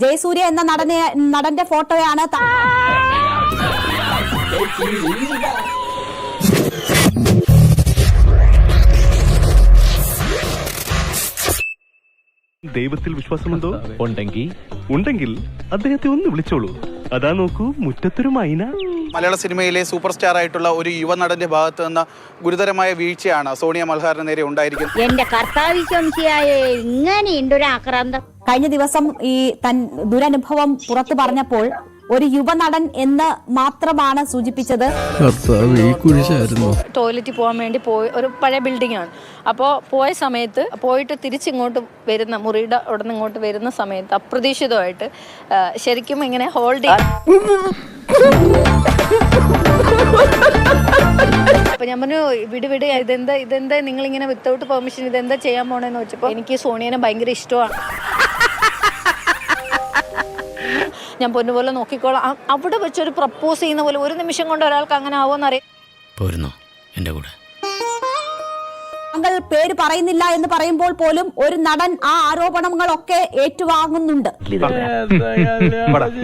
ജയസൂര്യ എന്ന നടന്റെ ഫോട്ടോയാണ് ദൈവത്തിൽ വിശ്വാസമുണ്ടോ? ഉണ്ടെങ്കിൽ അദ്ദേഹത്തെ ഒന്ന് വിളിച്ചോളൂ. അതാ നോക്കൂ, മുറ്റത്തൊരു മൈന. മലയാള സിനിമയിലെ സൂപ്പർ സ്റ്റാർ ആയിട്ടുള്ള ഒരു യുവനടന്റെ ഭാഗത്ത് നിന്ന് ഗുരുതരമായ വീഴ്ചയാണ് സോണിയ മൽഹാറിന് നേരെ ഉണ്ടായിരിക്കുന്നത്. എന്റെ ഇങ്ങനെയുണ്ട് ഒരു ആക്രാന്തം. കഴിഞ്ഞ ദിവസം ഈ ദുരനുഭവം പുറത്തു പറഞ്ഞപ്പോൾ ഒരു യുവനടൻ എന്ന് മാത്രമാണ് സൂചിപ്പിച്ചത്. ടോയ്ലറ്റിൽ പോകാൻ വേണ്ടി ഒരു പഴയ ബിൽഡിംഗ് ആണ്. അപ്പോൾ പോയ സമയത്ത് പോയിട്ട് തിരിച്ചിങ്ങോട്ട് വരുന്ന മുറിയുടെ അവിടെ നിന്ന് ഇങ്ങോട്ട് വരുന്ന സമയത്ത് അപ്രതീക്ഷിതമായിട്ട് ശരിക്കും ഇങ്ങനെ ഹോൾഡ് അപ്പൊ ഞാൻ പറഞ്ഞു വിട് ഇതെന്താ നിങ്ങളിങ്ങനെ വിത്തൗട്ട് പെർമിഷൻ ഇതെന്താ ചെയ്യാൻ പോണെന്ന് വെച്ചപ്പോൾ എനിക്ക് സോണിയനെ ഭയങ്കര ഇഷ്ടമാണ്. ഞാൻ പൊന്നുപോലെ നോക്കിക്കോളാം. അവിടെ വെച്ചൊരു പ്രപ്പോസ് ചെയ്യുന്ന പോലെ ഒരു നിമിഷം കൊണ്ട് ഒരാൾക്ക് അങ്ങനെ ആവുമെന്നറിയാം. താങ്കൾ പേര് പറയുന്നില്ല എന്ന് പറയുമ്പോൾ പോലും ഒരു നടൻ ആ ആരോപണങ്ങളൊക്കെ ഏറ്റുവാങ്ങുന്നുണ്ട്.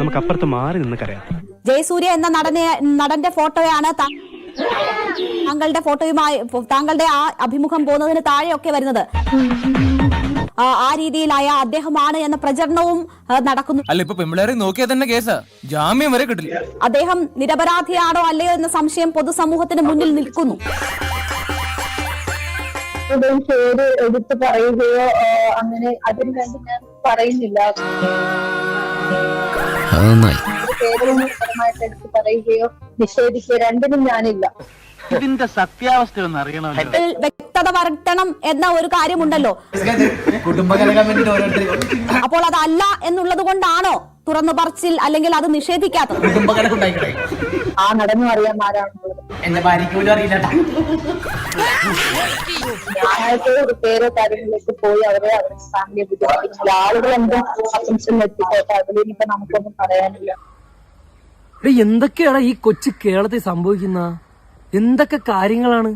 നമുക്ക് അപ്പുറത്ത് മാറി നിന്ന് കരയാം. ജയസൂര്യ എന്ന നടന്റെ ഫോട്ടോയാണ് താങ്കളുടെ ഫോട്ടോയുമായി താങ്കളുടെ ആ അഭിമുഖം പോകുന്നതിന് താഴെയൊക്കെ വരുന്നത്. ആ രീതിയിലായ അദ്ദേഹമാണ് എന്ന പ്രചരണവും നടക്കുന്നു. അല്ല, ഇപ്പൊ പെമ്പിളേരെ നോക്കിയാൽ തന്നെ കേസാ, ജാമ്യം വരെ കിട്ടില്ല. അദ്ദേഹം നിരപരാധിയാണോ അല്ലയോ എന്ന സംശയം പൊതുസമൂഹത്തിന് മുന്നിൽ നിൽക്കുന്നു. പേര് എടുത്ത് പറയുകയോ അങ്ങനെ അതിന് വേണ്ടി ഞാൻ പറയുന്നില്ല. പേരുമായിട്ട് എടുത്ത് പറയുകയോ നിഷേധിക്കുകയോ രണ്ടിനും ഞാനില്ല. ഇതിന്റെ സത്യാവസ്ഥ ഒന്ന് അറിയണം. വ്യക്തത വരുത്തണം എന്ന ഒരു കാര്യമുണ്ടല്ലോ. അപ്പോൾ അതല്ല എന്നുള്ളത് കൊണ്ടാണോ തുറന്നു പറച്ചിൽ അല്ലെങ്കിൽ അത് നിഷേധിക്കാത്തത്? ആ നടന്നു അറിയാൻ ആരാണുള്ളത്. ഞാനായിട്ട് ഒരു പേരോ കാര്യങ്ങളിലേക്ക് പോയി അവരുടെ ഫാമിലിയെ ബുദ്ധിമുട്ടിച്ചില്ല. ആളുകൾ എന്തും അസംഷൻ എത്തിക്കോട്ടെ, അതിലിനിപ്പോ നമുക്കൊന്നും പറയാനില്ല. എന്തൊക്കെയാണ് ഈ കൊച്ചു കേരളത്തിൽ സംഭവിക്കുന്ന എന്തൊക്കെ കാര്യങ്ങളാണ്?